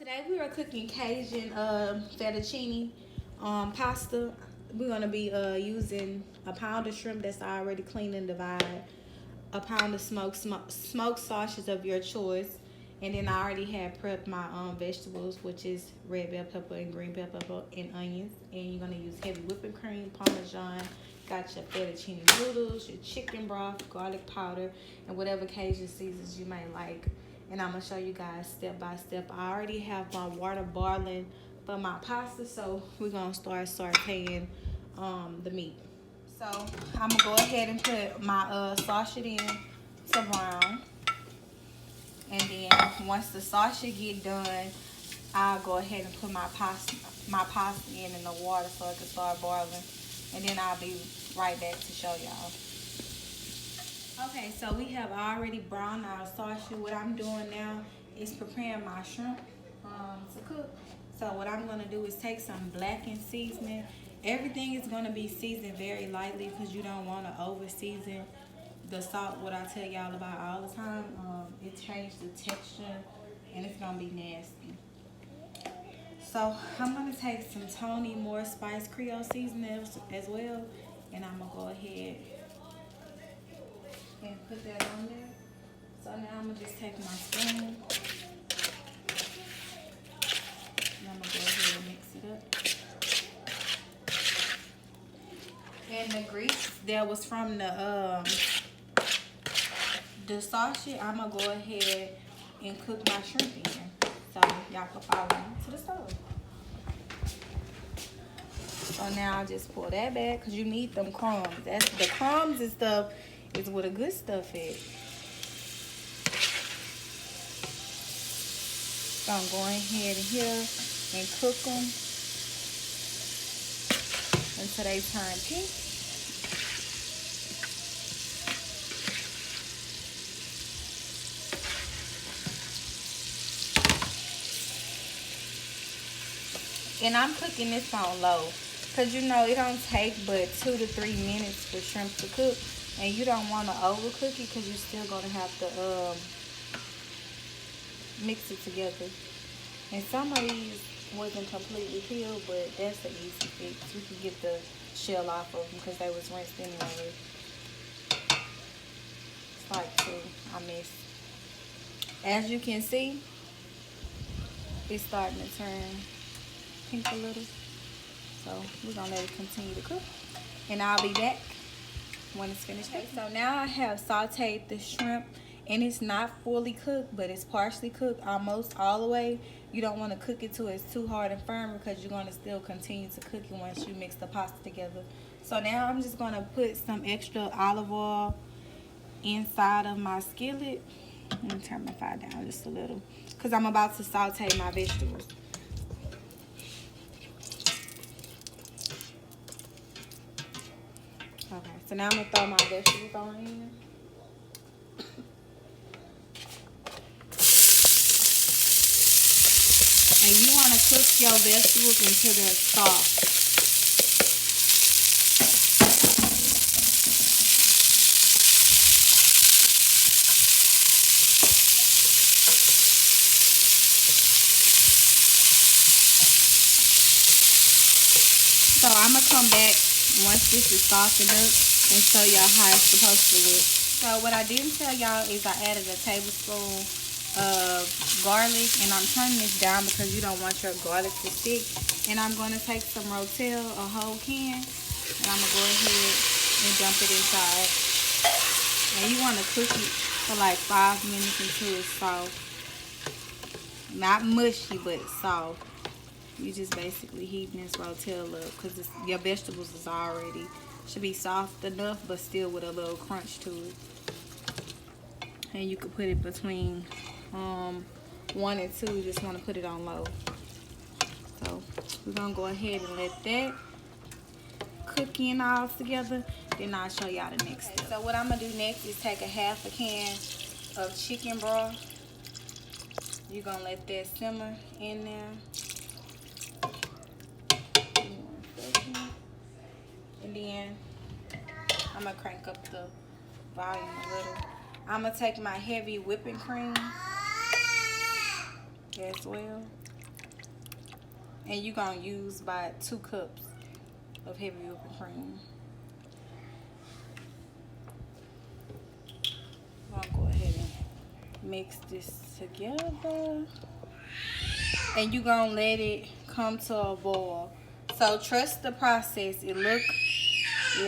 Today we are cooking Cajun fettuccine pasta. We're gonna be using a pound of shrimp that's already cleaned and divided, a pound of smoked sausages of your choice, and then I already had prepped my vegetables, which is red bell pepper and green bell pepper and onions. And you're gonna use heavy whipping cream, parmesan. Got your fettuccine noodles, your chicken broth, garlic powder, and whatever Cajun seasons you may like. And I'm gonna show you guys step by step. I already have my water boiling for my pasta, so we're gonna start sauteing the meat. So I'm gonna go ahead and put my sausage in to brown, and then once the sausage get done, I'll go ahead and put my pasta in the water so it can start boiling, and then I'll be right back to show y'all. Okay, so we have already browned our sausage. What I'm doing now is preparing my shrimp to cook. So what I'm gonna do is take some blackened seasoning. Everything is gonna be seasoned very lightly because you don't want to over season the salt. What I tell y'all about all the time, it changed the texture and it's gonna be nasty. So I'm gonna take some Tony Moore Spice Creole seasoning as well, and I'm gonna go ahead and put that on there. So now I'm gonna just take my spoon and I'm gonna go ahead and mix it up. And the grease that was from the sausage, I'm gonna go ahead and cook my shrimp in, so y'all can follow me to the stove. So now I just pull that back because you need them crumbs. That's the crumbs and stuff is where the good stuff is. So I'm going ahead and here and cook them until they turn pink. And I'm cooking this on low because you know it don't take but 2 to 3 minutes for shrimp to cook, and you don't want to overcook it because you're still gonna have to mix it together. And some of these wasn't completely peeled, but that's an easy fix. You can get the shell off of them because they was rinsed anyway. It's like 2 I missed. As you can see, it's starting to turn pink a little. So we're gonna let it continue to cook, and I'll be back when it's finished. Okay, so now I have sauteed the shrimp, and it's not fully cooked, but it's partially cooked almost all the way. You don't want to cook it till it's too hard and firm because you're going to still continue to cook it once you mix the pasta together. So now I'm just going to put some extra olive oil inside of my skillet. Let me turn my fire down just a little because I'm about to saute my vegetables. Okay, so now I'm going to throw my vegetables on in. And you want to cook your vegetables until they're soft. So I'm going to come back once this is softened up and show y'all how it's supposed to look. So what I didn't tell y'all is I added a tablespoon of garlic, and I'm turning this down because you don't want your garlic to stick. And I'm going to take some Rotel, a whole can, and I'm going to go ahead and dump it inside. And you want to cook it for like 5 minutes until it's soft. Not mushy, but soft. You just basically heating this Rotel up because your vegetables is already, should be soft enough, but still with a little crunch to it. And you can put it between 1 and 2. Just want to put it on low. So we're gonna go ahead and let that cook in all together. Then I'll show y'all the next step. So what I'm gonna do next is take a half a can of chicken broth. You're gonna let that simmer in there. And then I'm gonna crank up the volume a little. I'm gonna take my heavy whipping cream as well. And you're going to use about 2 cups of heavy whipping cream. I'm going to go ahead and mix this together. And you're going to let it come to a boil. So trust the process. It look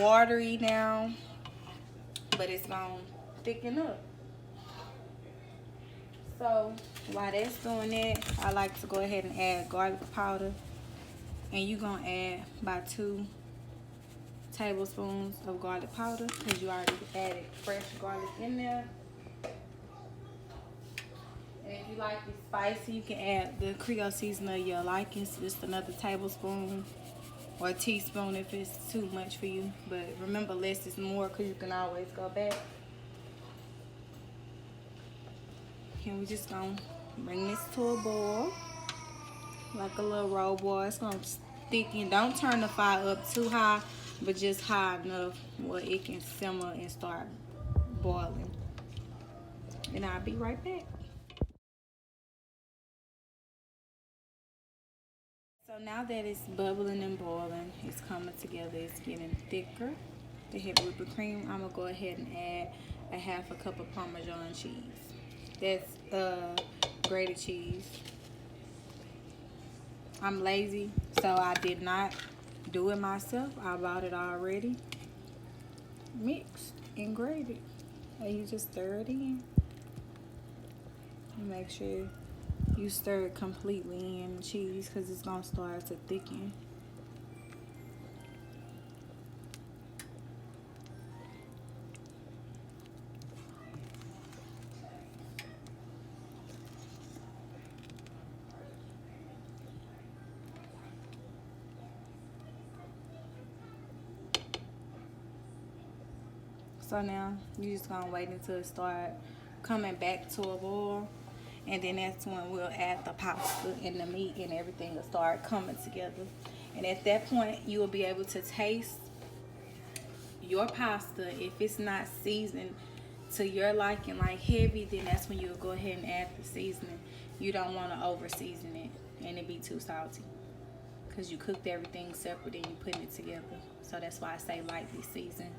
watery now, but it's going to thicken up. So while that's doing that, I like to go ahead and add garlic powder. And you're going to add about 2 tablespoons of garlic powder because you already added fresh garlic in there. And if you like it spicy, you can add the Creole seasoning of your liking, just another tablespoon or a teaspoon if it's too much for you. But remember, less is more because you can always go back. And we're just going to bring this to a boil, like a little roll boil. It's going to thicken. Don't turn the fire up too high, but just high enough where it can simmer and start boiling. And I'll be right back. So now that it's bubbling and boiling, it's coming together, it's getting thicker. The heavy whipping cream, I'm going to go ahead and add a 1/2 cup of Parmesan cheese. That's grated cheese. I'm lazy, so I did not do it myself. I bought it already mixed and grated. And you just stir it in. And make sure you stir it completely in the cheese because it's going to start to thicken. So now you're just gonna wait until it start coming back to a boil, and then that's when we'll add the pasta and the meat and everything will start coming together. And at that point, you will be able to taste your pasta. If it's not seasoned to your liking, like heavy, then that's when you'll go ahead and add the seasoning. You don't want to over season it and it be too salty because you cooked everything separate and you putting it together. So that's why I say lightly seasoned.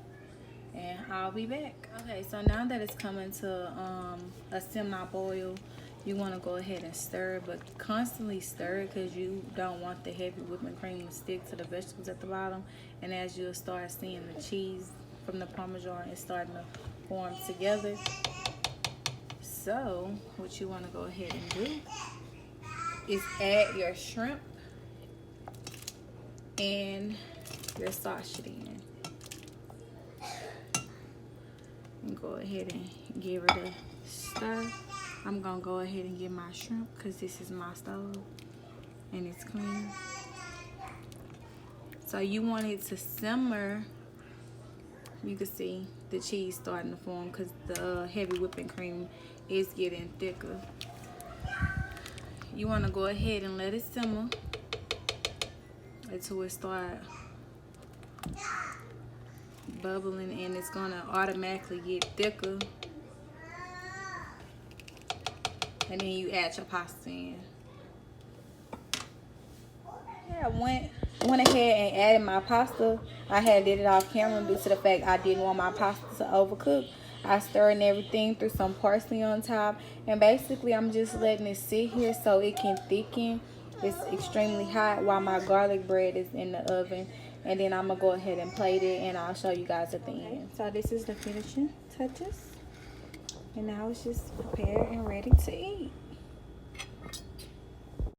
And I'll be back. Okay, so now that it's coming to a semi-boil, you want to go ahead and stir it, but constantly stir it because you don't want the heavy whipping cream to stick to the vegetables at the bottom. And as you'll start seeing the cheese from the Parmesan is starting to form together. So what you want to go ahead and do is add your shrimp and your sauteing. And go ahead and give it a stir. I'm gonna go ahead and get my shrimp because this is my stove and it's clean. So you want it to simmer. You can see the cheese starting to form because the heavy whipping cream is getting thicker. You want to go ahead and let it simmer until it starts bubbling, and it's gonna automatically get thicker. And then you add your pasta in. Yeah, I went ahead and added my pasta. I had did it off camera due to the fact I didn't want my pasta to overcook. I stirred everything, threw some parsley on top, and basically I'm just letting it sit here so it can thicken. It's extremely hot while my garlic bread is in the oven. And then I'm gonna go ahead and plate it, and I'll show you guys at the end. So this is the finishing touches, and now it's just prepared and ready to eat.